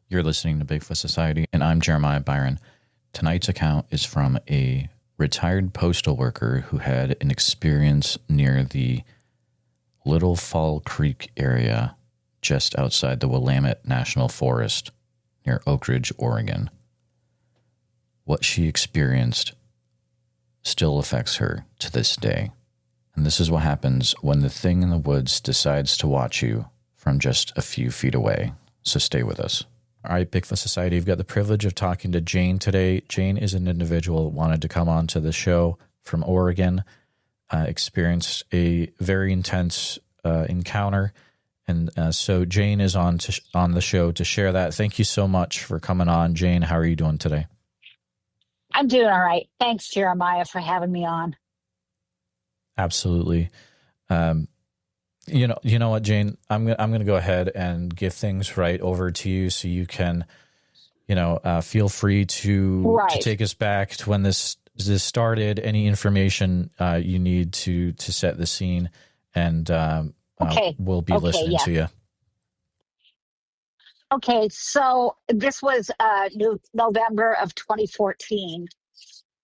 You're listening to Bigfoot Society, and I'm Jeremiah Byron. Tonight's account is from a retired postal worker who had an experience near the Little Fall Creek area just outside the Willamette National Forest near Oak Ridge, Oregon. What she experienced still affects her to this day. And this is what happens when the thing in the woods decides to watch you from just a few feet away. So stay with us. All right, Bigfoot Society, you've got the privilege of talking to Jane today. Jane is an individual who wanted to come on to the show from Oregon, experienced a very intense encounter. And so Jane is on the show to share that. Thank you so much for coming on. Jane, how are you doing today? I'm doing all right. Thanks, Jeremiah, for having me on. Absolutely. You know what, Jane, I'm going to go ahead and give things right over to you so you can, feel free to take us back to when this started, any information you need to set the scene, and we'll be listening to you. Okay, so this was November of 2014,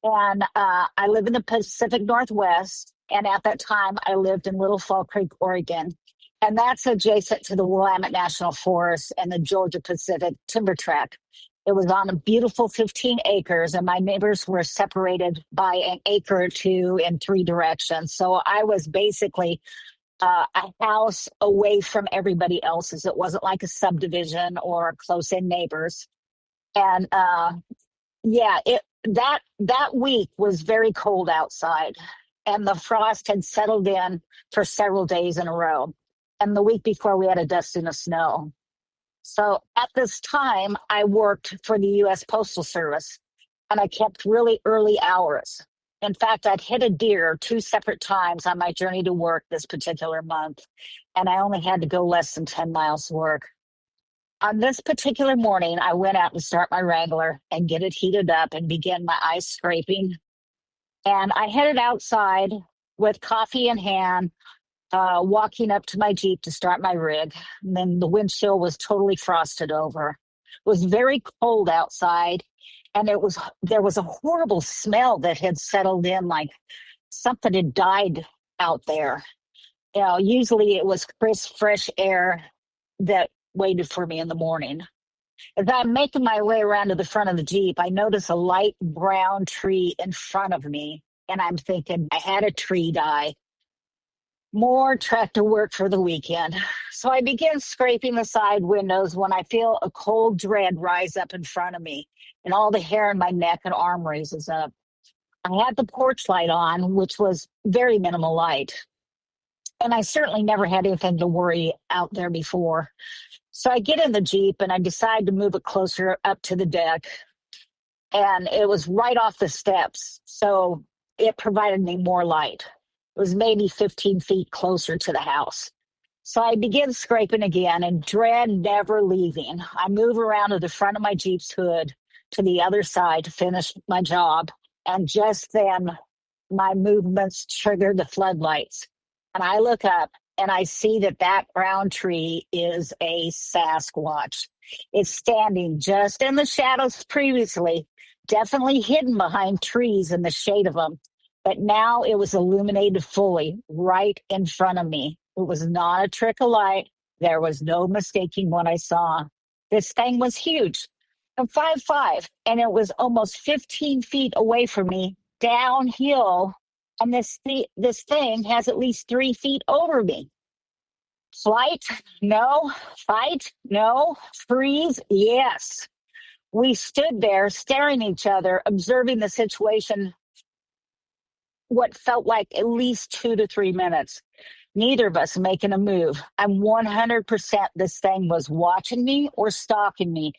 and I live in the Pacific Northwest. And at that time, I lived in Little Fall Creek, Oregon. And that's adjacent to the Willamette National Forest and the Georgia Pacific Timber Tract. It was on a beautiful 15 acres, and my neighbors were separated by an acre or two in three directions. So I was basically a house away from everybody else's. It wasn't like a subdivision or close-in neighbors. And that week was very cold outside. And the frost had settled in for several days in a row. And the week before, we had a dusting of snow. So at this time, I worked for the U.S. Postal Service, and I kept really early hours. In fact, I'd hit a deer 2 separate times on my journey to work this particular month, and I only had to go less than 10 miles to work. On this particular morning, I went out to start my Wrangler and get it heated up and begin my ice scraping. And I headed outside with coffee in hand, walking up to my Jeep to start my rig. And then the windshield was totally frosted over. It was very cold outside, and there was a horrible smell that had settled in, like something had died out there. Usually it was crisp, fresh air that waited for me in the morning. As I'm making my way around to the front of the Jeep, I notice a light brown tree in front of me, and I'm thinking, I had a tree die. More tractor work for the weekend. So I begin scraping the side windows when I feel a cold dread rise up in front of me, and all the hair in my neck and arm raises up. I had the porch light on, which was very minimal light, and I certainly never had anything to worry out there before. So I get in the Jeep and I decide to move it closer up to the deck. And it was right off the steps, so it provided me more light. It was maybe 15 feet closer to the house. So I begin scraping again, and dread never leaving. I move around to the front of my Jeep's hood to the other side to finish my job. And just then, my movements trigger the floodlights. And I look up, and I see that brown tree is a Sasquatch. It's standing just in the shadows previously, definitely hidden behind trees in the shade of them. But now it was illuminated fully right in front of me. It was not a trick of light. There was no mistaking what I saw. This thing was huge. I'm 5'5", and it was almost 15 feet away from me, downhill. And this thing has at least 3 feet over me. Flight? No. Fight? No. Freeze? Yes. We stood there staring at each other, observing the situation, what felt like at least 2 to 3 minutes. Neither of us making a move. I'm 100% this thing was watching me or stalking me.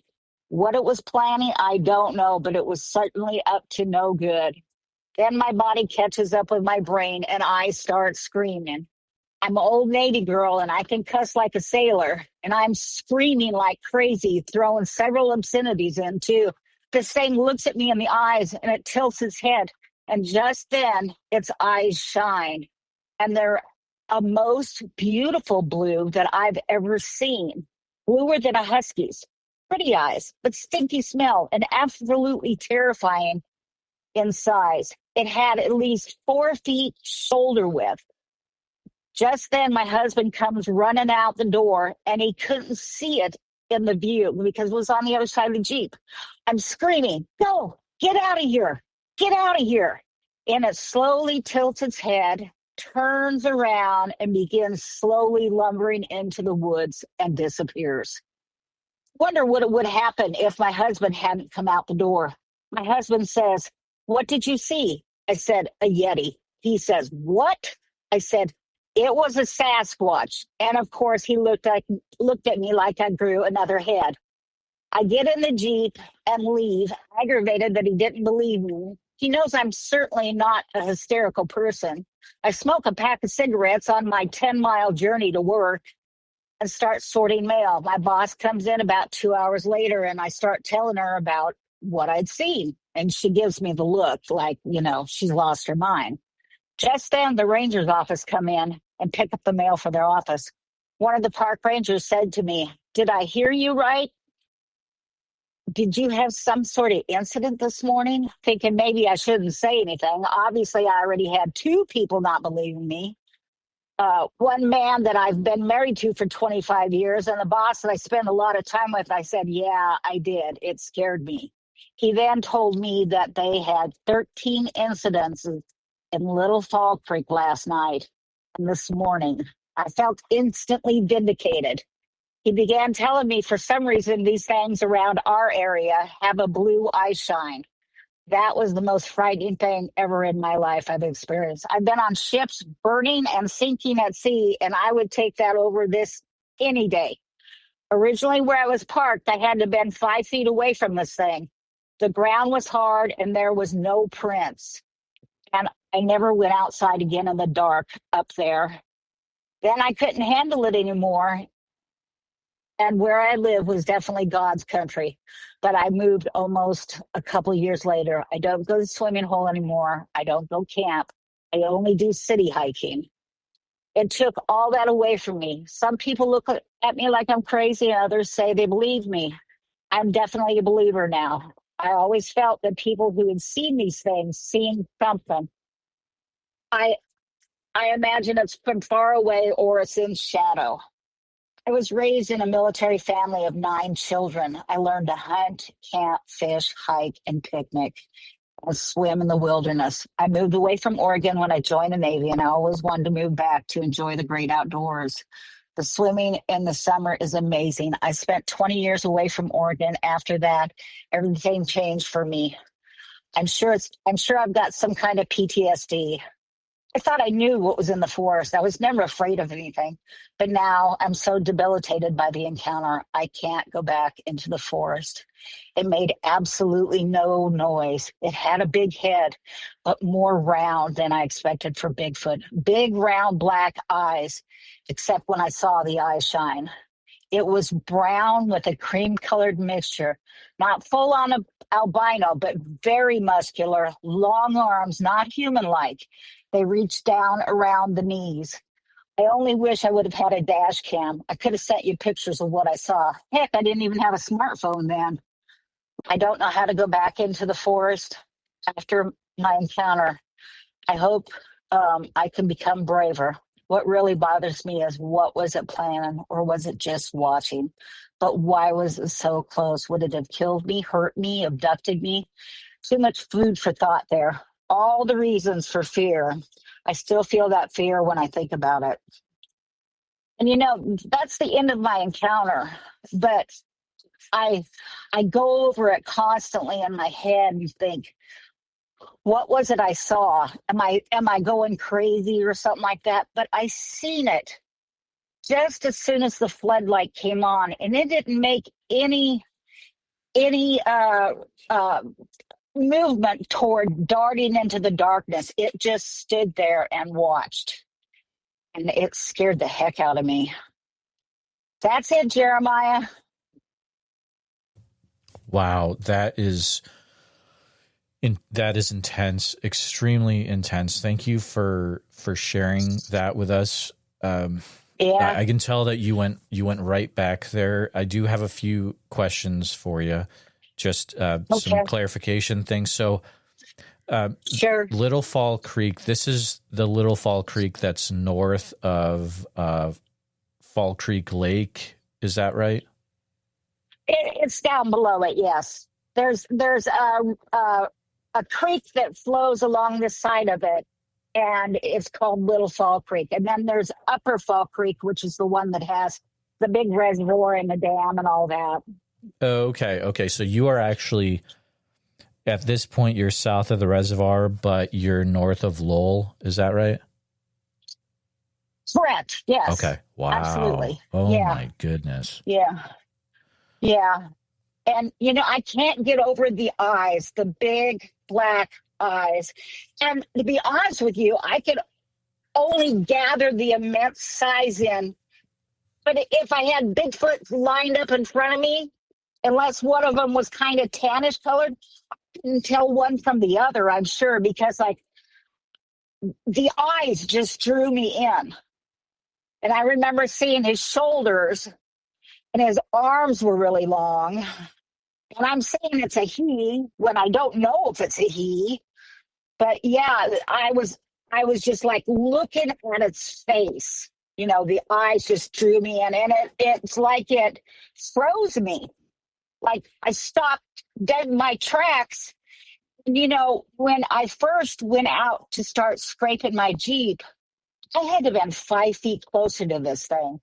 What it was planning, I don't know, but it was certainly up to no good. Then my body catches up with my brain, and I start screaming. I'm an old Navy girl, and I can cuss like a sailor, and I'm screaming like crazy, throwing several obscenities in, too. This thing looks at me in the eyes, and it tilts its head, and just then, its eyes shine, and they're a most beautiful blue that I've ever seen, bluer than a husky's. Pretty eyes, but stinky smell and absolutely terrifying in size. It had at least 4 feet shoulder width. Just then, my husband comes running out the door, and he couldn't see it in the view because it was on the other side of the Jeep. I'm screaming, "Go, get out of here, get out of here." And it slowly tilts its head, turns around, and begins slowly lumbering into the woods and disappears. Wonder what it would happen if my husband hadn't come out the door. My husband says, "What did you see?" I said, "A Yeti." He says, "What?" I said, "It was a Sasquatch." And of course, he looked at me like I grew another head. I get in the Jeep and leave, aggravated that he didn't believe me. He knows I'm certainly not a hysterical person. I smoke a pack of cigarettes on my 10-mile journey to work and start sorting mail. My boss comes in about 2 hours later, and I start telling her about what I'd seen. And she gives me the look like, she's lost her mind. Just then, the ranger's office come in and pick up the mail for their office. One of the park rangers said to me, "Did I hear you right? Did you have some sort of incident this morning?" Thinking maybe I shouldn't say anything. Obviously, I already had 2 people not believing me. One man that I've been married to for 25 years and the boss that I spend a lot of time with, I said, "Yeah, I did. It scared me." He then told me that they had 13 incidences in Little Fall Creek last night and this morning. I felt instantly vindicated. He began telling me for some reason these things around our area have a blue eye shine. That was the most frightening thing ever in my life I've experienced. I've been on ships burning and sinking at sea, and I would take that over this any day. Originally, where I was parked, I had to been 5 feet away from this thing. The ground was hard, and there was no prints. And I never went outside again in the dark up there. Then I couldn't handle it anymore. And where I live was definitely God's country. But I moved almost a couple years later. I don't go to the swimming hole anymore. I don't go camp. I only do city hiking. It took all that away from me. Some people look at me like I'm crazy, and others say they believe me. I'm definitely a believer now. I always felt that people who had seen these things seen something. I I imagine it's from far away or it's in shadow. I was raised in a military family of 9 children. I learned to hunt, camp, fish, hike, and picnic, and swim in the wilderness. I moved away from Oregon when I joined the Navy, and I always wanted to move back to enjoy the great outdoors. The swimming in the summer is amazing. I spent 20 years away from Oregon. After that, everything changed for me. I'm sure I've got some kind of PTSD. I thought I knew what was in the forest. I was never afraid of anything. But now I'm so debilitated by the encounter, I can't go back into the forest. It made absolutely no noise. It had a big head, but more round than I expected for Bigfoot. Big, round, black eyes, except when I saw the eyes shine. It was brown with a cream colored mixture, not full on albino, but very muscular, long arms, not human like. They reached down around the knees. I only wish I would have had a dash cam. I could have sent you pictures of what I saw. Heck, I didn't even have a smartphone then. I don't know how to go back into the forest after my encounter. I hope I can become braver. What really bothers me is, what was it planning, or was it just watching? But why was it so close? Would it have killed me, hurt me, abducted me? Too much food for thought there. All the reasons for fear. I still feel that fear when I think about it. And that's the end of my encounter. But I I go over it constantly in my head and think, what was it I saw? Am I going crazy or something like that? But I seen it just as soon as the floodlight came on, and it didn't make any movement toward darting into the darkness. It just stood there and watched, and it scared the heck out of me. That's it, Jeremiah. Wow, that is intense, extremely intense. Thank you for sharing that with us. Yeah. I can tell that you went right back there. I do have a few questions for you, just some Okay. clarification things. So, uh, Sure. Little Fall Creek. This is the Little Fall Creek that's north of Fall Creek Lake. Is that right? It's down below it. Yes. There's a creek that flows along the side of it, and it's called Little Fall Creek. And then there's Upper Fall Creek, which is the one that has the big reservoir and the dam and all that. Okay. Okay. So you are actually at this point you're south of the reservoir, but you're north of Lowell. Is that right? Correct. Yes. Okay. Wow. Absolutely. Oh Yeah. my goodness. Yeah. Yeah. And I can't get over the eyes, the big black eyes. And to be honest with you, I could only gather the immense size in. But if I had Bigfoot lined up in front of me, unless one of them was kind of tannish colored, I couldn't tell one from the other, I'm sure, because like the eyes just drew me in. And I remember seeing his shoulders, and his arms were really long. And I'm saying it's a he when I don't know if it's a he. But yeah, I was just like looking at its face. The eyes just drew me in, and it's like it froze me. Like I stopped dead in my tracks. When I first went out to start scraping my Jeep, I had to have been 5 feet closer to this thing.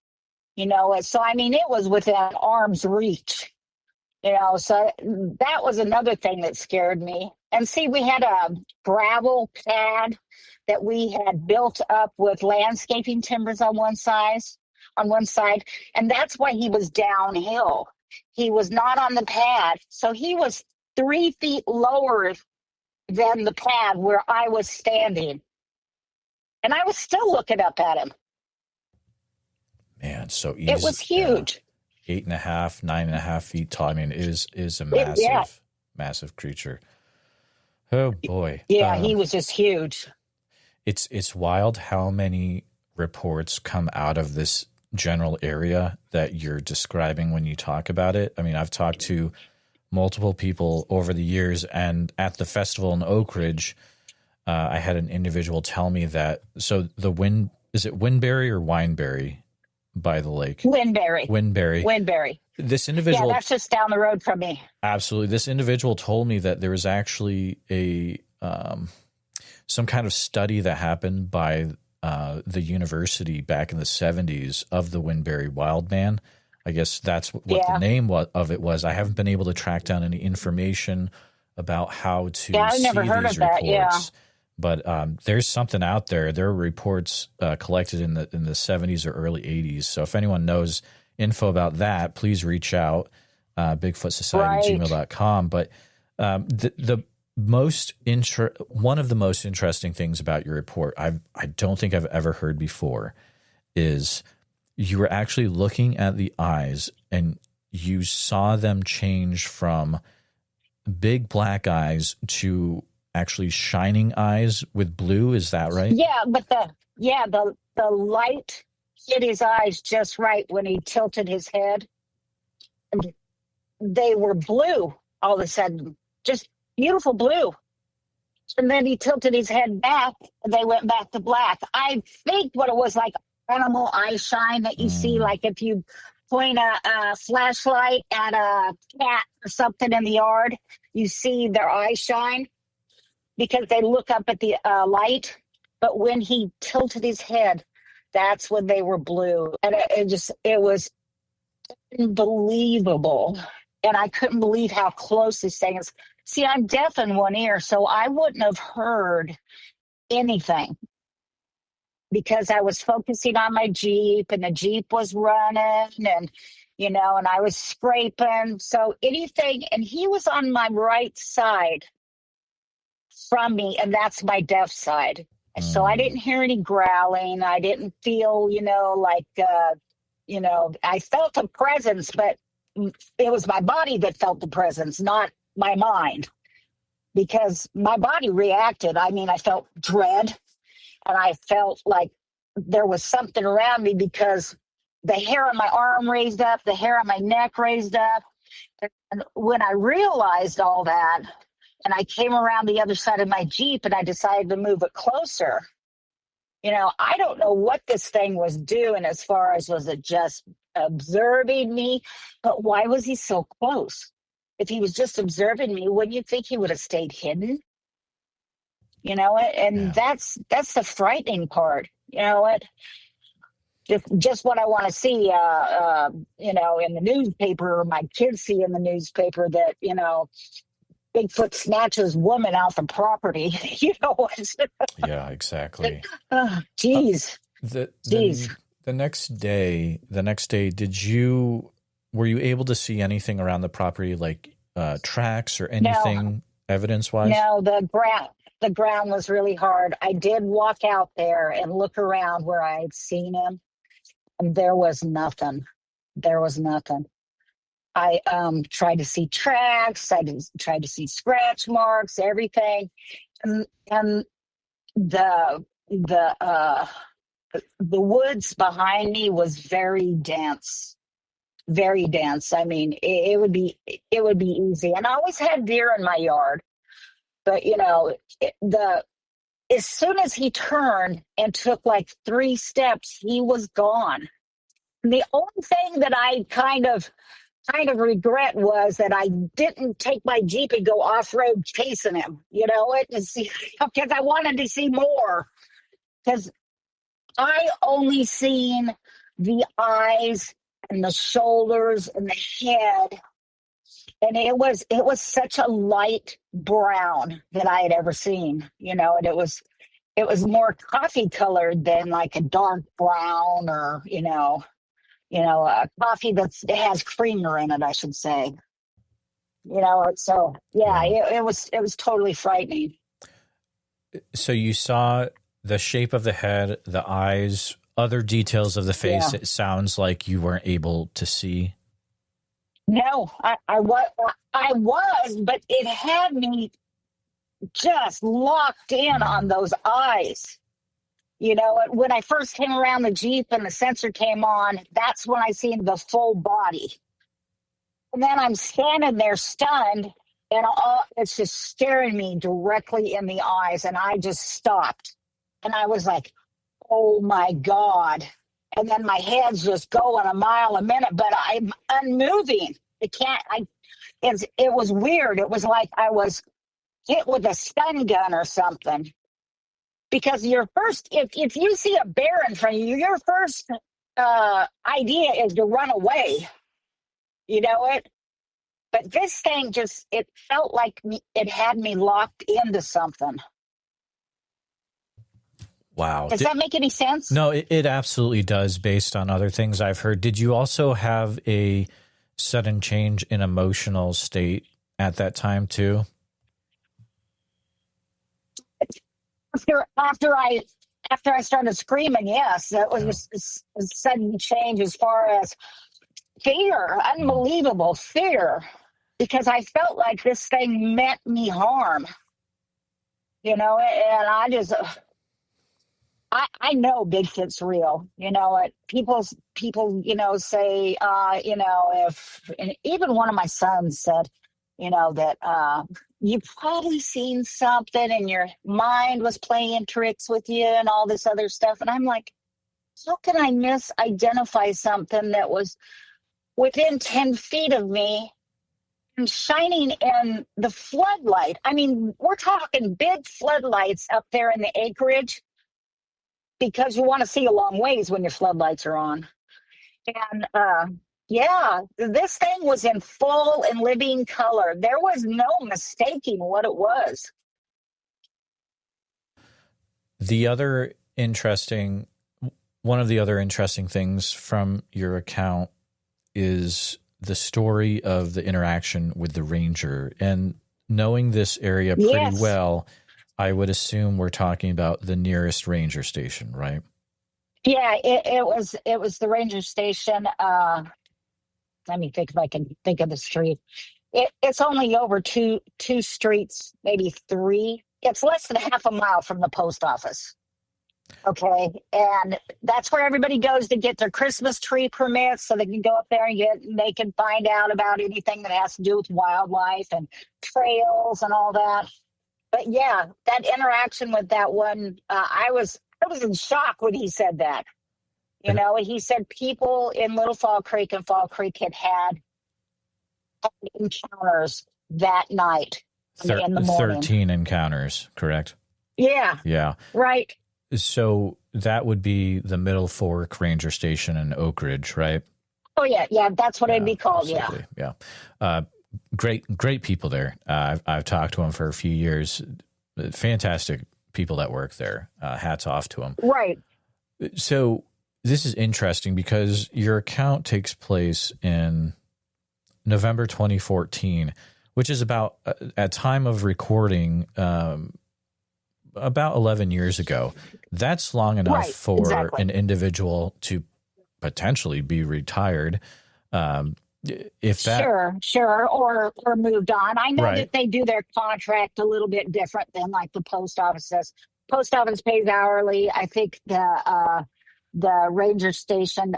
So I mean, it was within arm's reach. So that was another thing that scared me. And see, we had a gravel pad that we had built up with landscaping timbers on one side, and that's why he was downhill. He was not on the pad, so he was 3 feet lower than the pad where I was standing, and I was still looking up at him. Man, so easy. It was huge. 8.5, 9.5 feet tall. I mean, is a Yeah. massive creature. Oh boy. Yeah, he was just huge. It's wild how many reports come out of this general area that you're describing when you talk about it. I mean, I've talked to multiple people over the years, and at the festival in Oak Ridge, I had an individual tell me that. So is it Winberry or Wineberry by the lake? Winberry. Winberry. This individual, Yeah, that's just down the road from me. absolutely. This individual told me that there was actually some kind of study that happened by the university back in the 70s of the Winberry wild man. I guess that's what the name of it was. I haven't been able to track down any information about how to I've see never heard these of that. Yeah. reports. But there's something out there. There are reports collected in the 70s or early 80s. So if anyone knows info about that, please reach out, bigfootsociety@gmail.com. But one of the most interesting things about your report, I don't think I've ever heard before, is you were actually looking at the eyes and you saw them change from big black eyes to actually shining eyes with blue. Is that right? Yeah, but the light hit his eyes just right when he tilted his head. And they were blue all of a sudden, just beautiful blue. And then he tilted his head back, and they went back to black. I think what it was like animal eye shine that you see, like if you point a flashlight at a cat or something in the yard, you see their eye shine because they look up at the light. But when he tilted his head, that's when they were blue. And it was unbelievable. And I couldn't believe how close this thing is. See, I'm deaf in one ear, so I wouldn't have heard anything because I was focusing on my Jeep, and the Jeep was running, and and I was scraping. So anything, and he was on my right side from me, and that's my deaf side. So I didn't hear any growling. I didn't feel, I felt a presence, but it was my body that felt the presence, not my mind, because my body reacted. I mean, I felt dread, and I felt like there was something around me, because the hair on my arm raised up, the hair on my neck raised up. And when I realized all that, and I came around the other side of my Jeep and I decided to move it closer, I don't know what this thing was doing, as far as, was it just observing me? But why was he so close? If he was just observing me, wouldn't you think he would have stayed hidden? And that's the frightening part. What? Just what I want to see, in the newspaper, or my kids see in the newspaper, that, Bigfoot snatches woman out the property. Yeah, exactly. Geez. The next day, were you able to see anything around the property, like tracks or anything evidence-wise? No, the ground was really hard. I did walk out there and look around where I had seen him, and there was nothing. I tried to see tracks. I tried to see scratch marks, everything, and the woods behind me was very dense, very dense. I mean, it would be easy. And I always had deer in my yard, but as soon as he turned and took like 3 steps, he was gone. And the only thing that I kind of regret was that I didn't take my Jeep and go off-road chasing him, to see, because I wanted to see more. Because I only seen the eyes and the shoulders and the head, and it was such a light brown that I had ever seen, and it was more coffee colored than like a dark brown, or a coffee that has creamer in it, I should say. So yeah. It was totally frightening. So you saw the shape of the head, the eyes, other details of the face. Yeah. It sounds like you weren't able to see. No, I was, but it had me just locked in on those eyes. When I first came around the Jeep and the sensor came on, that's when I seen the full body. And then I'm standing there stunned, and it's just staring me directly in the eyes. And I just stopped. And I was like, oh my God. And then my head's just going a mile a minute, but I'm unmoving. It was weird. It was like I was hit with a stun gun or something. Because if you see a bear in front of you, your first idea is to run away. But this thing it felt like it had me locked into something. Wow. Does that make any sense? No, it absolutely does, based on other things I've heard. Did you also have a sudden change in emotional state at that time too? After I started screaming, yes, that was just a sudden change as far as fear, unbelievable fear, because I felt like this thing meant me harm, and I just, I know Bigfoot's real, people, say, and even one of my sons said, that you've probably seen something and your mind was playing tricks with you and all this other stuff. And I'm like, how can I misidentify something that was within 10 feet of me and shining in the floodlight? I mean, we're talking big floodlights up there in the acreage, because you want to see a long ways when your floodlights are on. And yeah, this thing was in full and living color. There was no mistaking what it was. One of the other interesting things from your account is the story of the interaction with the ranger. And knowing this area pretty well, I would assume we're talking about the nearest ranger station, right? Yeah, it was the ranger station. Let me think if I can think of the street. It's only over two streets, maybe 3. It's less than half a mile from the post office. Okay. And that's where everybody goes to get their Christmas tree permits so they can go up there and they can find out about anything that has to do with wildlife and trails and all that. But yeah, that interaction with that one, I was in shock when he said that. You know, he said people in Little Fall Creek and Fall Creek had encounters that night in the morning. 13 encounters, correct? Yeah. Yeah. Right. So that would be the Middle Fork Ranger Station in Oak Ridge, right? Oh yeah, yeah. That's what it'd be called. Absolutely. Yeah. Great people there. I've talked to them for a few years. Fantastic people that work there. Hats off to them. Right. So this is interesting because your account takes place in November 2014, which is about at time of recording about 11 years ago. That's long enough for an individual to potentially be retired. If that sure, or moved on. I know that they do their contract a little bit different than like the post office does. Post office pays hourly. I think the ranger station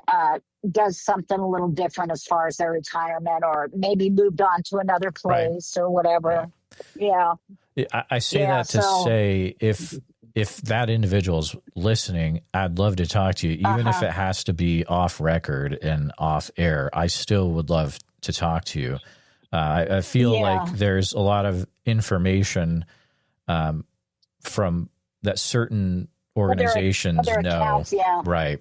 does something a little different as far as their retirement, or maybe moved on to another place or whatever. Yeah. I say that to say if that individual's listening, I'd love to talk to you, even if it has to be off record and off air. I still would love to talk to you. I feel like there's a lot of information from that certain organizations other know, accounts, right?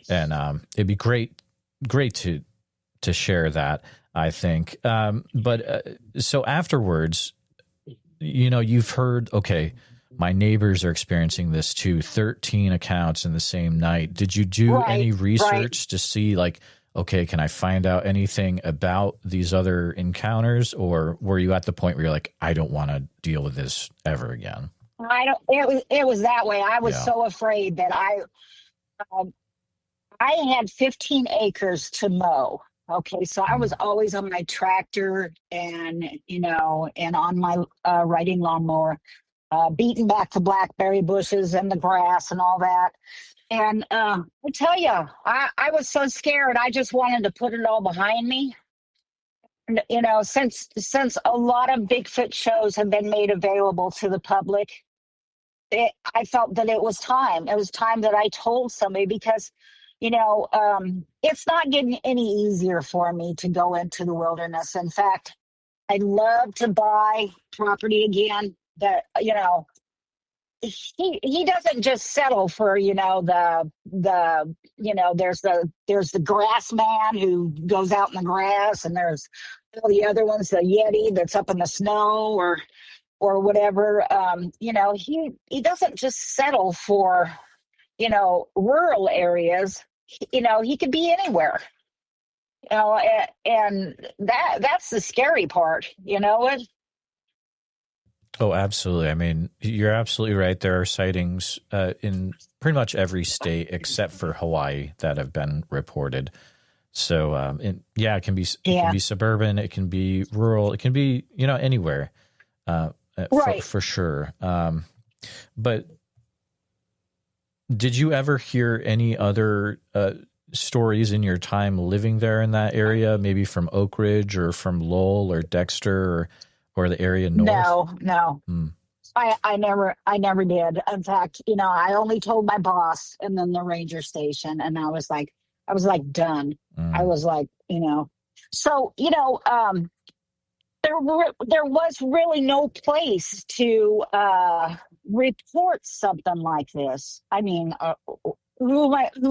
And it'd be great to share that, I think. But so afterwards, you know, you've heard, okay, my neighbors are experiencing this too, 13 accounts in the same night. Did you do any research to see, like, okay, can I find out anything about these other encounters? Or were you at the point where you're like, I don't want to deal with this ever again? It was that way. I was so afraid that I had 15 acres to mow. Okay, so I was always on my tractor and, you know, and on my riding lawnmower, beating back the blackberry bushes and the grass and all that. And I tell you, I was so scared. I just wanted to put it all behind me. And, you know, since a lot of Bigfoot shows have been made available to the public, I felt that it was time. It was time that I told somebody because, you know, it's not getting any easier for me to go into the wilderness. In fact, I'd love to buy property again. That, you know, he doesn't just settle for, you know, the you know, there's the grass man who goes out in the grass, and there's all the other ones, the Yeti that's up in the snow or whatever. You know, he doesn't just settle for, you know, rural areas. You know, he could be anywhere. You know, and that's the scary part. You know it. Oh, absolutely. I mean, you're absolutely right. There are sightings in pretty much every state except for Hawaii that have been reported. So, it can be suburban, it can be rural, it can be, you know, anywhere, for sure. But did you ever hear any other stories in your time living there in that area, maybe from Oak Ridge or from Lowell or Dexter or the area north? No. I never did. In fact, you know, I only told my boss and then the ranger station, and I was like done. I was like, you know, so, you know, there was really no place to report something like this. I mean, who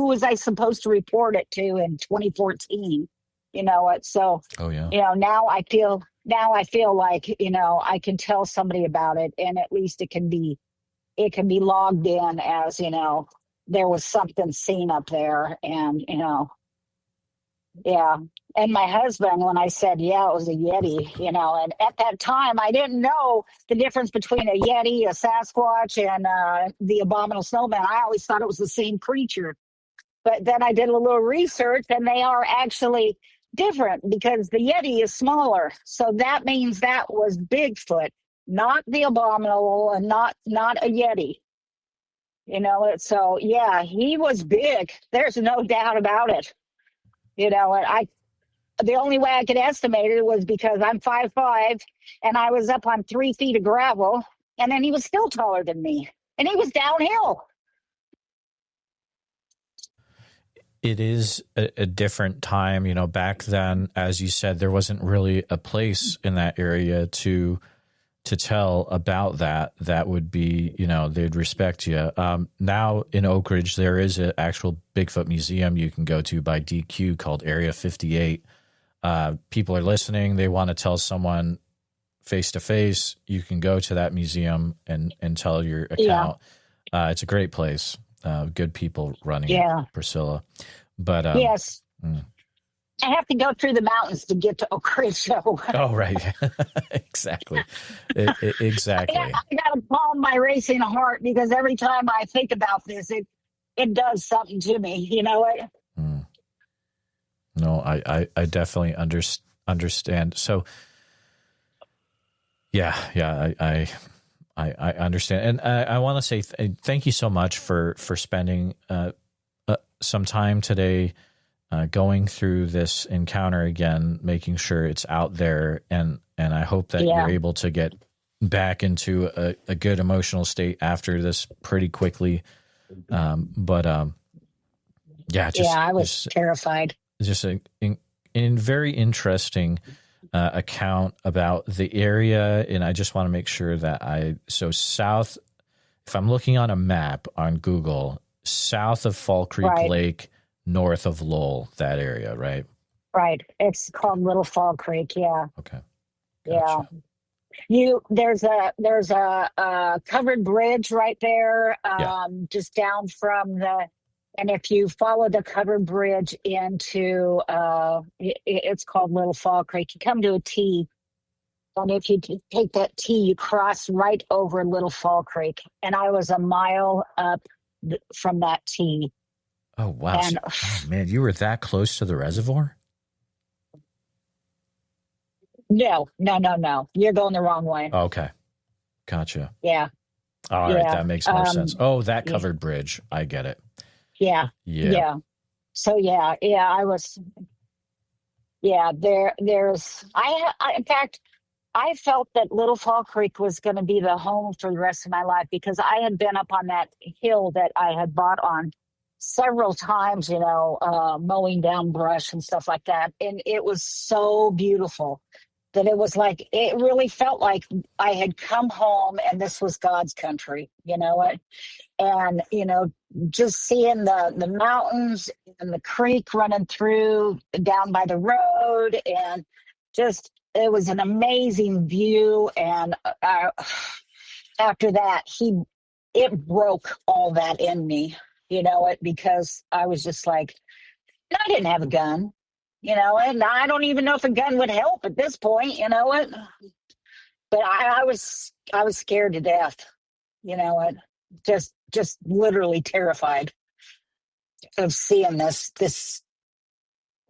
was I supposed to report it to in 2014? You know what? So, you know, now I feel like, you know, I can tell somebody about it, and at least it can be logged in as, you know, there was something seen up there, and, you know, And my husband, when I said, it was a Yeti, you know, and at that time I didn't know the difference between a Yeti, a Sasquatch, and the abominable snowman. I always thought it was the same creature. But then I did a little research, and they are actually different because the Yeti is smaller. So that means that was Bigfoot, not the abominable, and not a Yeti. So yeah, he was big. There's no doubt about it. And the only way I could estimate it was because I'm 5'5" and I was up on 3 feet of gravel, and then he was still taller than me, and he was downhill. It is a different time, back then, as you said, there wasn't really a place in that area to tell about that would be, they'd respect you. Now in Oak Ridge, there is an actual Bigfoot museum you can go to by DQ called Area 58. People are listening. They want to tell someone face to face. You can go to that museum and tell your account. Yeah. It's a great place. Good people running it, Priscilla. But yes. I have to go through the mountains to get to Oak Ridge. So. Oh, right. Exactly. Exactly. I got to calm my racing heart, because every time I think about this, it does something to me. You know what? No, I definitely understand. So, yeah, I understand. And I want to say thank you so much for spending some time today going through this encounter again, making sure it's out there. And I hope that you're able to get back into a good emotional state after this pretty quickly. I was terrified. Just a very interesting account about the area. And I just want to make sure that south, if I'm looking on a map on Google, south of Fall Creek Lake, north of Lowell, that area, right? Right. It's called Little Fall Creek. Yeah. Okay. Gotcha. Yeah. There's a covered bridge right there, just down from and if you follow the covered bridge into, it's called Little Fall Creek, you come to a T, and if you take that T, you cross right over Little Fall Creek. And I was a mile up from that T. Oh, wow. And, man, you were that close to the reservoir? No. You're going the wrong way. Okay. Gotcha. Yeah. All right. That makes more sense. Oh, that covered bridge. I get it. Yeah. So, I was, in fact, I felt that Little Fall Creek was going to be the home for the rest of my life, because I had been up on that hill that I had bought on several times, mowing down brush and stuff like that. And it was so beautiful that it was like, it really felt like I had come home and this was God's country, and, just seeing the mountains and the creek running through down by the road, and just, it was an amazing view. And after that, it broke all that in me, because I was just like, I didn't have a gun, and I don't even know if a gun would help at this point, but I was scared to death, just literally terrified of seeing this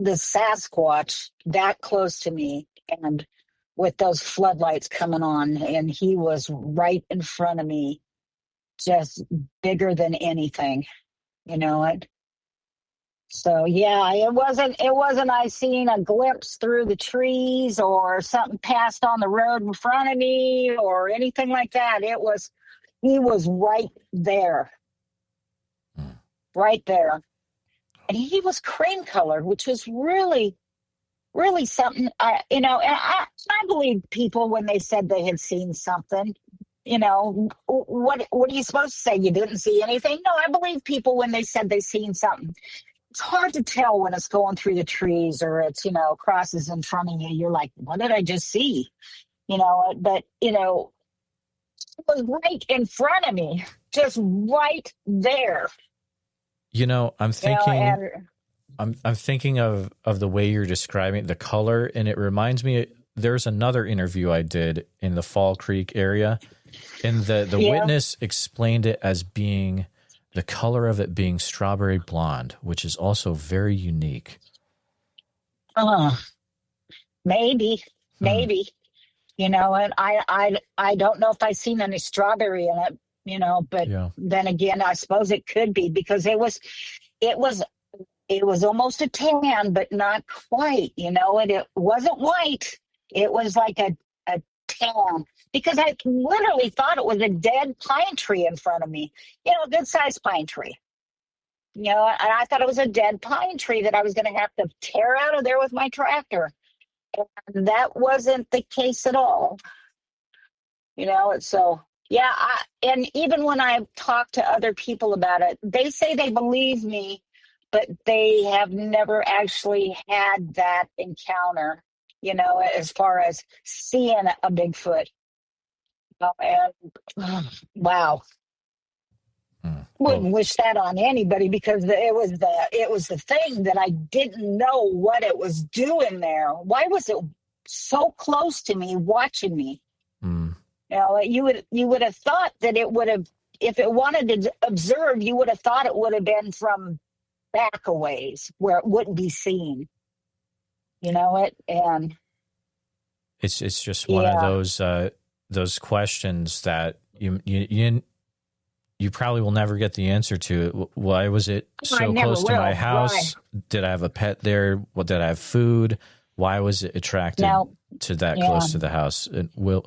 Sasquatch that close to me, and with those floodlights coming on, and he was right in front of me, just bigger than anything, So it wasn't I seen a glimpse through the trees or something passed on the road in front of me or anything like that. He was right there. Right there. And he was cream colored, which was really, really something. I believe people when they said they had seen something. What are you supposed to say? You didn't see anything? No, I believe people when they said they seen something. It's hard to tell when it's going through the trees or it's, crosses in front of you. You're like, what did I just see? But, it was right in front of me, just right there. I'm thinking, I'm thinking of the way you're describing the color, and it reminds me, there's another interview I did in the Fall Creek area, and the witness explained it as being the color of it being strawberry blonde, which is also very unique. Maybe. And I don't know if I've seen any strawberry in it, but Yeah. then again, I suppose it could be because it was, it was almost a tan, but not quite, and it wasn't white. It was like a tan because I literally thought it was a dead pine tree in front of me, a good sized pine tree. And I thought it was a dead pine tree that I was going to have to tear out of there with my tractor. And that wasn't the case at all. So yeah, and even when I talk to other people about it, they say they believe me, but they have never actually had that encounter, as far as seeing a Bigfoot. And wow, Mm. Well, wouldn't wish that on anybody because it was the thing that I didn't know what it was doing there. Why was it so close to me, watching me? mm, You would have thought that it would have, if it wanted to observe, you would have thought it would have been from back a ways where it wouldn't be seen. And it's just one of yeah, those questions that you probably will never get the answer to. Why was it I so never close to will. my Right. house? Did I have a pet there? What, did I have food? Why was it attracted Now, to that yeah, close to the house? And we'll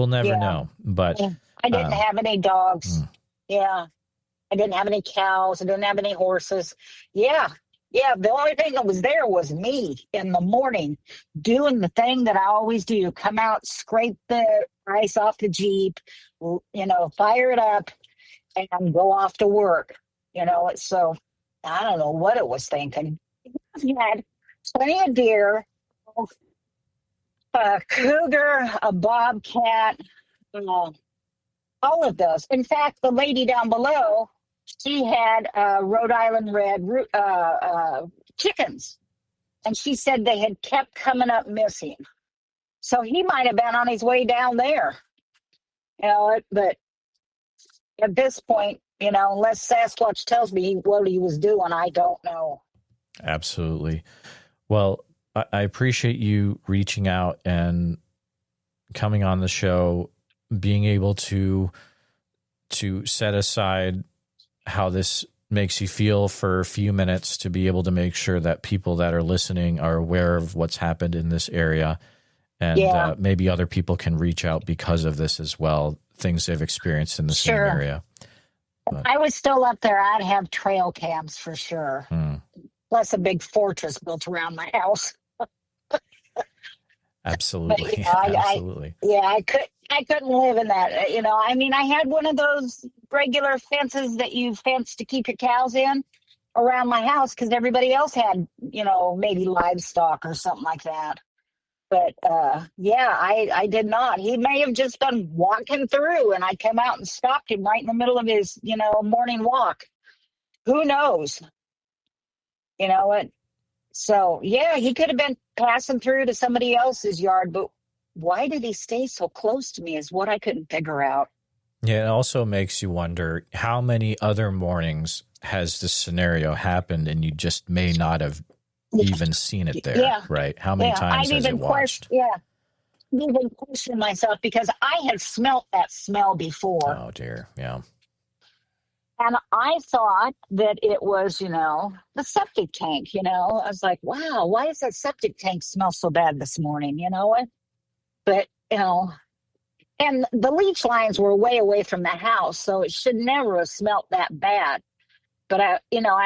never yeah. know. But I didn't um, have any dogs. mm, Yeah. I didn't have any cows. I didn't have any horses. Yeah. Yeah. The only thing that was there was me in the morning doing the thing that I always do, come out, scrape the ice off the Jeep, fire it up and go off to work. So I don't know what it was thinking. We had plenty of deer, a cougar, a bobcat, uh, all of those. In fact, the lady down below, she had Rhode Island red chickens, and she said they had kept coming up missing. So he might have been on his way down there, but at this point, unless Sasquatch tells me what he was doing, I don't know. absolutely. Well, I appreciate you reaching out and coming on the show, being able to set aside how this makes you feel for a few minutes to be able to make sure that people that are listening are aware of what's happened in this area, and Yeah, maybe other people can reach out because of this as well, things they've experienced in the same sure. area. If But I was still up there, I'd have trail cams for sure. Plus a big fortress built around my house. But absolutely, I absolutely. yeah, I couldn't live in that. I mean, I had one of those regular fences that you fence to keep your cows in around my house because everybody else had, maybe livestock or something like that. But yeah, I did not. He may have just been walking through, and I came out and stopped him right in the middle of his, morning walk. Who knows? What? So yeah, he could have been passing through to somebody else's yard, but why did he stay so close to me is what I couldn't figure out. Yeah, it also makes you wonder how many other mornings has this scenario happened and you just may not have even seen it there, Yeah, right? How many yeah. times has it watched? Even questioned myself because I had smelt that smell before. Oh dear, yeah. And I thought that it was, the septic tank, I was like, wow, why does that septic tank smell so bad this morning? But, and the leach lines were way away from the house, so it should never have smelt that bad. But I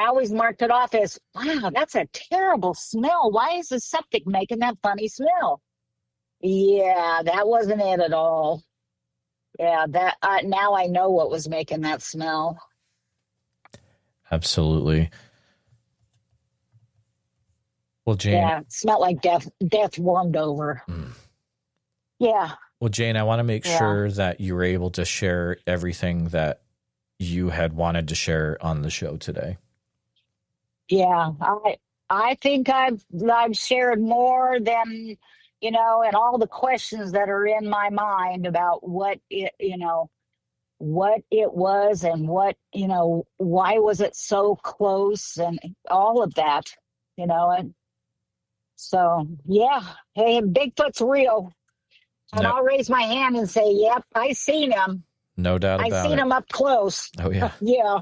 always marked it off as, wow, that's a terrible smell. Why is the septic making that funny smell? Yeah, that wasn't it at all. Yeah, that now I know what was making that smell. Absolutely. Well, Jane. Yeah, it smelled like death warmed over. Mm. Yeah, Well, Jane, I want to make yeah, sure that you were able to share everything that you had wanted to share on the show today. yeah. I think I've shared more than and all the questions that are in my mind about what it was and why was it so close and all of that, and so yeah. Hey, Bigfoot's real. And No, I'll raise my hand and say, yep, I seen him. No doubt I about seen it. them up close. Oh, yeah. Yeah.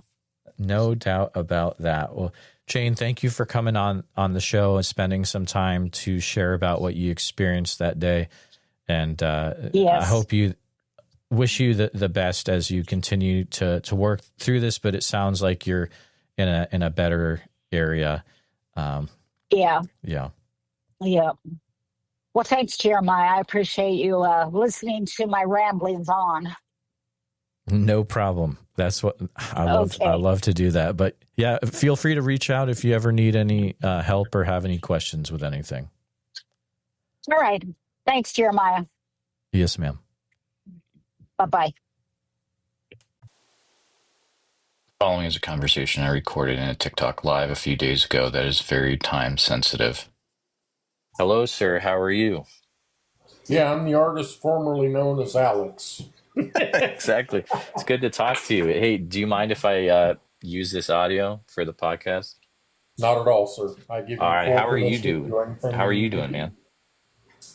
No doubt about that. Well, Jane, thank you for coming on the show and spending some time to share about what you experienced that day. And I Yes. hope you wish you the best as you continue to work through this. But it sounds like you're in a better area. Yeah. Yeah. Yeah. Well, thanks, Jeremiah. I appreciate you listening to my ramblings on. No problem. That's what I love. Okay. I love to do that. But yeah, feel free to reach out if you ever need any help or have any questions with anything. All right. Thanks, Jeremiah. Yes, ma'am. Bye-bye. Following is a conversation I recorded in a TikTok live a few days ago that is very time sensitive. Hello, sir. How are you? Yeah, I'm the artist formerly known as Alex. Exactly. It's good to talk to you. Hey, do you mind if I use this audio for the podcast? Not at all, sir. I give you All right. full How are you permission to doing? do anything How are you need to doing, do. man?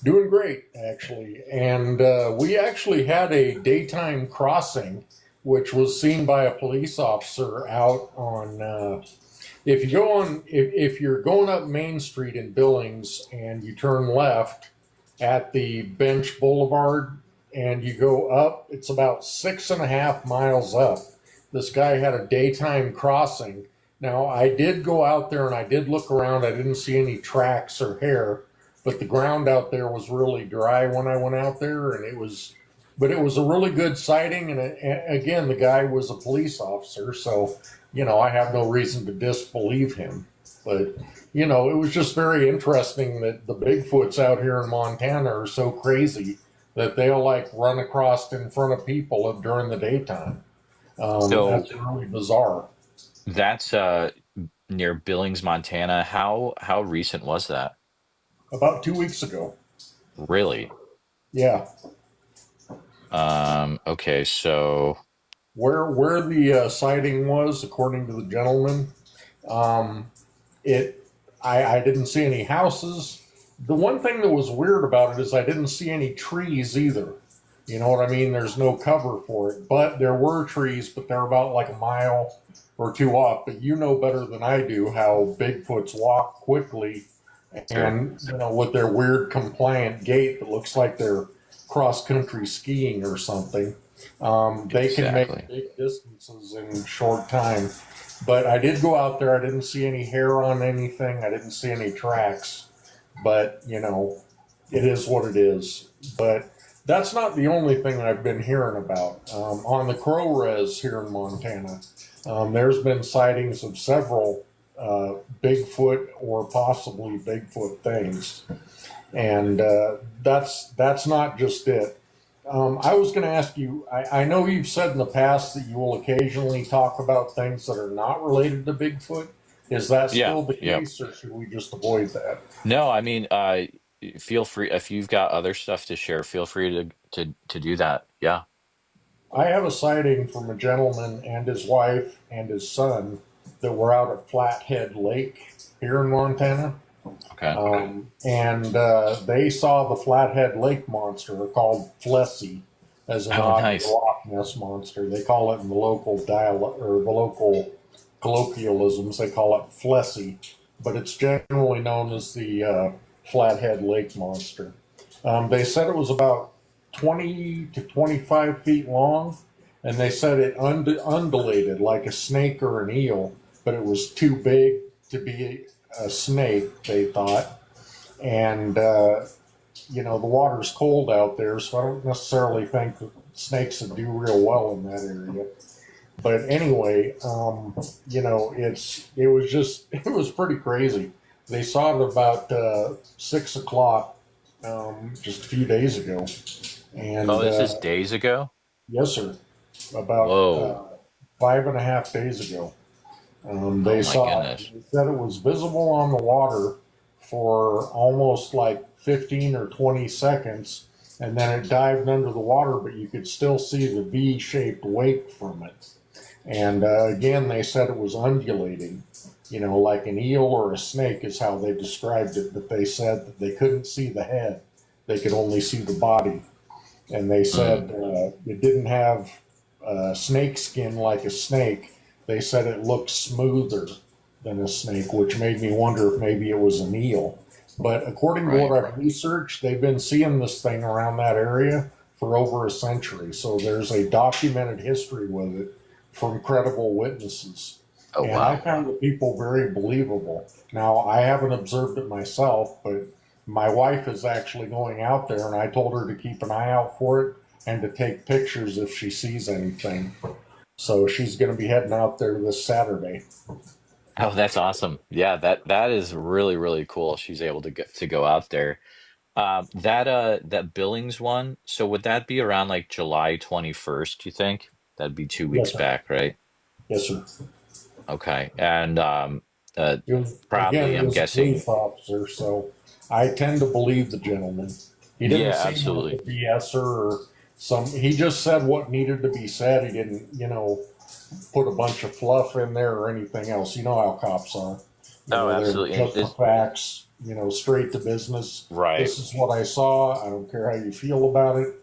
Doing great, actually. And we actually had a daytime crossing, which was seen by a police officer out on. If you're going up Main Street in Billings and you turn left at the Bench Boulevard and you go up, it's about 6.5 miles up. This guy had a daytime crossing. Now, I did go out there and I did look around. I didn't see any tracks or hair, but the ground out there was really dry when I went out there, and it was a really good sighting. And again, the guy was a police officer, so I have no reason to disbelieve him. But it was just very interesting that the Bigfoots out here in Montana are so crazy that they'll run across in front of people during the daytime. So that's really bizarre. that's near Billings, Montana. How recent was that? About 2 weeks ago. Really? Yeah. Okay, so Where the sighting was, according to the gentleman, I didn't see any houses. The one thing that was weird about it is I didn't see any trees either. You know what I mean? There's no cover for it, but there were trees, but they're about a mile or two off. But you know better than I do how Bigfoots walk quickly, and with their weird compliant gait that looks like they're cross-country skiing or something. They can make big distances in short time. But I did go out there. I didn't see any hair on anything. I didn't see any tracks. But, it is what it is. But that's not the only thing I've been hearing about. On the Crow Res here in Montana, there's been sightings of several Bigfoot or possibly Bigfoot things. And that's not just it. I was going to ask you, I know you've said in the past that you will occasionally talk about things that are not related to Bigfoot. Is that still the case, or should we just avoid that? No, I mean, feel free if you've got other stuff to share. Feel free to do that. Yeah. I have a sighting from a gentleman and his wife and his son that were out at Flathead Lake here in Montana. Okay. And they saw the Flathead Lake monster, called Flessy, as an nice. Loch Ness monster. They call it in the local dialect or the local colloquialisms. They call it Flessy, but it's generally known as the Flathead Lake monster. They said it was about 20 to 25 feet long, and they said it undulated like a snake or an eel, but it was too big to be a snake, they thought. And the water's cold out there, so I don't necessarily think that snakes would do real well in that area. But anyway, it was pretty crazy. They saw it about 6 o'clock just a few days ago. And this is days ago? Yes, sir. About 5.5 days ago. They said it was visible on the water for almost 15 or 20 seconds, and then it dived under the water, but you could still see the V-shaped wake from it. And again, they said it was undulating, like an eel or a snake is how they described it, but they said that they couldn't see the head. They could only see the body. And they said it didn't have snake skin like a snake. They said it looked smoother than a snake, which made me wonder if maybe it was an eel. But according to what I've researched, they've been seeing this thing around that area for over a century. So there's a documented history with it from credible witnesses. Oh, and wow. I found the people very believable. Now, I haven't observed it myself, but my wife is actually going out there, and I told her to keep an eye out for it and to take pictures if she sees anything. So she's going to be heading out there this Saturday. Oh, that's awesome. Yeah, that is really, really cool. She's able to go out there. That Billings one, so would that be around like July 21st, you think? That'd be 2 weeks Yes, sir. back, right? Yes, sir. Okay. And It was, probably, again, it I'm was a guessing. police officer, so I tend to believe the gentleman. He didn't Yeah, seem absolutely. like a BSer or he just said what needed to be said. He didn't, put a bunch of fluff in there or anything else. You know how cops are. Oh, They're absolutely. just the facts, straight to business. Right. This is what I saw. I don't care how you feel about it.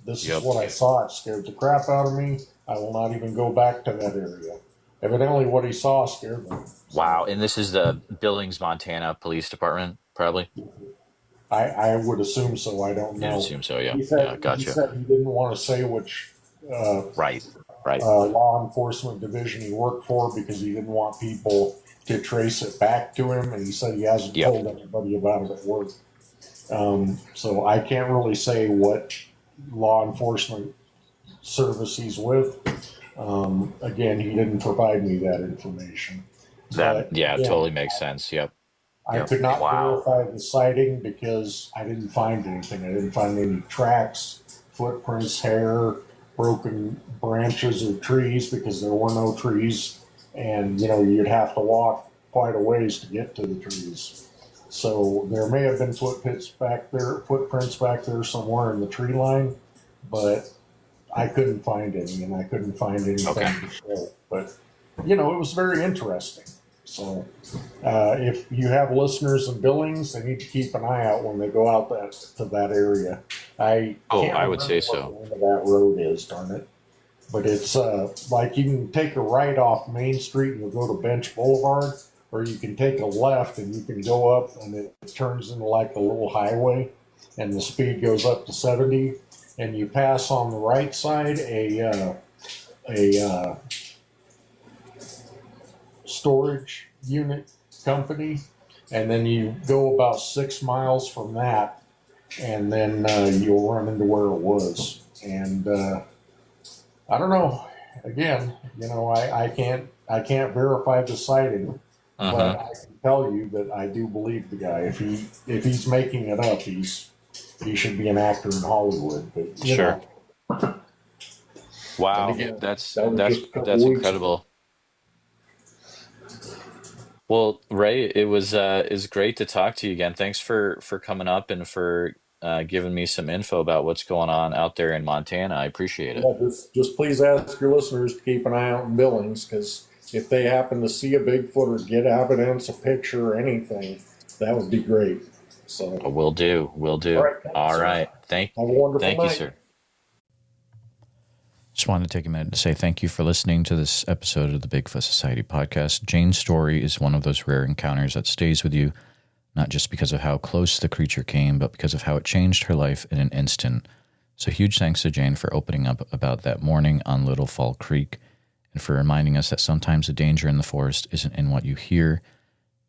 This Yep. is what I saw. It scared the crap out of me. I will not even go back to that area. Evidently, what he saw scared me. Wow. And this is the Billings, Montana Police Department, probably? I would assume so. I don't know. You'd assume so, yeah. He said, Yeah, he gotcha. said he didn't want to say which Right. law enforcement division he worked for because he didn't want people to trace it back to him. And he said he hasn't Yep. told anybody about it at work. So I can't really say what law enforcement service he's with. Again, he didn't provide me that information. That, But, yeah, totally makes sense. Yep. I Yep. could not Wow. verify the sighting because I didn't find anything. I didn't find any tracks, footprints, hair, broken branches of trees because there were no trees. And, you'd have to walk quite a ways to get to the trees. So there may have been footprints back there somewhere in the tree line, but I couldn't find any, and I couldn't find anything Okay. to show. But, it was very interesting. So if you have listeners in Billings, they need to keep an eye out when they go out to that area. I would say so. What the name of that road is, darn it. But it's like you can take a right off Main Street and you'll go to Bench Boulevard, or you can take a left and you can go up and it turns into like a little highway and the speed goes up to 70. And you pass on the right side a storage unit company, and then you go about 6 miles from that, and then you'll run into where it was. And I don't know. Again, I can't verify the sighting, but I can tell you that I do believe the guy. If he's making it up, he should be an actor in Hollywood. But Sure. Wow. again, That's that was just a couple that's weeks incredible. Well, Ray, it was great to talk to you again. Thanks for coming up and for giving me some info about what's going on out there in Montana. I appreciate it. Yeah, just please ask your listeners to keep an eye out in Billings, because if they happen to see a Bigfoot or get evidence, a picture, or anything, that would be great. So, Will do. All right. Thank have a wonderful you, night. sir. Just wanted to take a minute to say thank you for listening to this episode of the Bigfoot Society podcast. Jane's story is one of those rare encounters that stays with you, not just because of how close the creature came, but because of how it changed her life in an instant. So huge thanks to Jane for opening up about that morning on Little Fall Creek and for reminding us that sometimes the danger in the forest isn't in what you hear,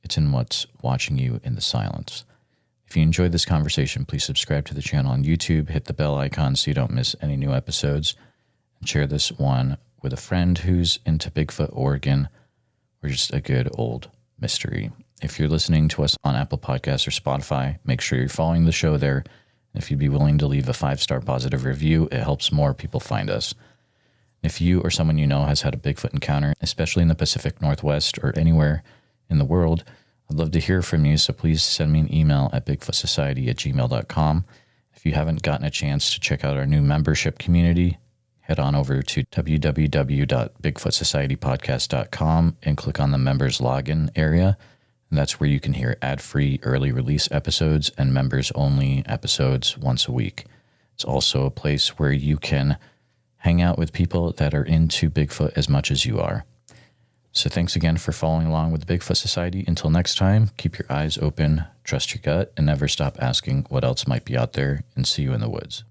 it's in what's watching you in the silence. If you enjoyed this conversation, please subscribe to the channel on YouTube, hit the bell icon so you don't miss any new episodes, and share this one with a friend who's into Bigfoot, Oregon, or just a good old mystery. If you're listening to us on Apple Podcasts or Spotify, make sure you're following the show there. And if you'd be willing to leave a 5-star positive review, it helps more people find us. If you or someone you know has had a Bigfoot encounter, especially in the Pacific Northwest or anywhere in the world, I'd love to hear from you, so please send me an email at bigfootsociety@gmail.com. If you haven't gotten a chance to check out our new membership community, head on over to www.bigfootsocietypodcast.com and click on the members login area. And that's where you can hear ad-free early release episodes and members-only episodes once a week. It's also a place where you can hang out with people that are into Bigfoot as much as you are. So thanks again for following along with the Bigfoot Society. Until next time, keep your eyes open, trust your gut, and never stop asking what else might be out there, and see you in the woods.